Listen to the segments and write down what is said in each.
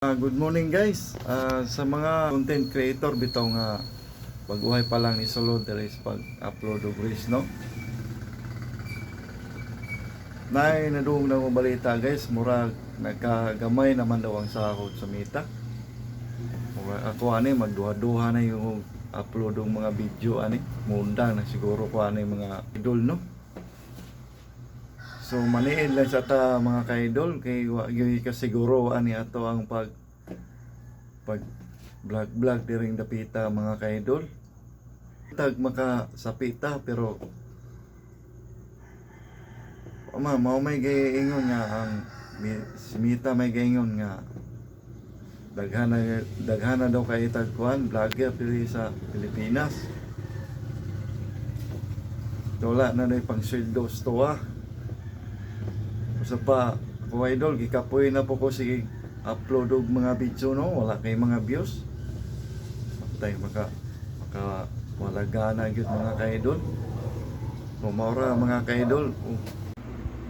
Good morning guys. Sa mga content creator bitaw nga baguhay pa lang ni sulod diri sa pag-upload og reels, no? Nay nadung na mo balita guys, murag nagkagamay naman daw ang sahod sa Meta. Murag ako ani magduha-duha na yung upload og mga video ani. Mundang na siguro ko ani mga idol, no? So maniid lang sa ta mga ka-idol kay wa gyud kasiguro ani ato ang pag vlog diring dapita mga ka-idol. Tag makasapita pero mao may gaingon nga ang si Mita may gaingon nga daghana daw kay tagkuan vlogger diri sa Pilipinas. Wala na day pang sweldo stoa. Usa pa ko idol gikapoy na po ko sige upload og mga video, no, wala kay mga views. Tay maka wala gana gyud mga ka-idol. Maura mga ka-idol.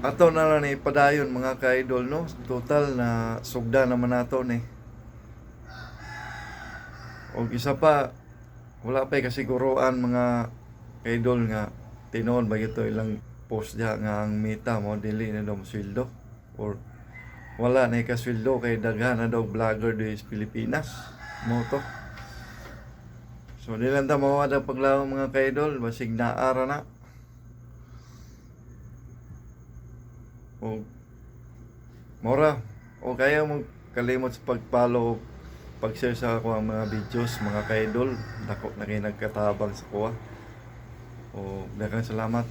Ato na lang ni padayon mga ka-idol, no. Total na sugda naman nato ni. Og isa pa wala pay kasiguruan mga ka-idol nga tinuod ba ito ilang post diha nga ang Meta mo dili na daw sweldo or wala na ikasweldo kay daghan na daw vlogger di sa Pilipinas mo to. So nilang ta mawada paglawang mga ka-idol basig naara na. O mora o kaya mo kalimot sa pag-follow, pag-share sa ako ang mga videos mga ka-idol. Dako na kayo nagkatabang sa kuha. O daghang salamat.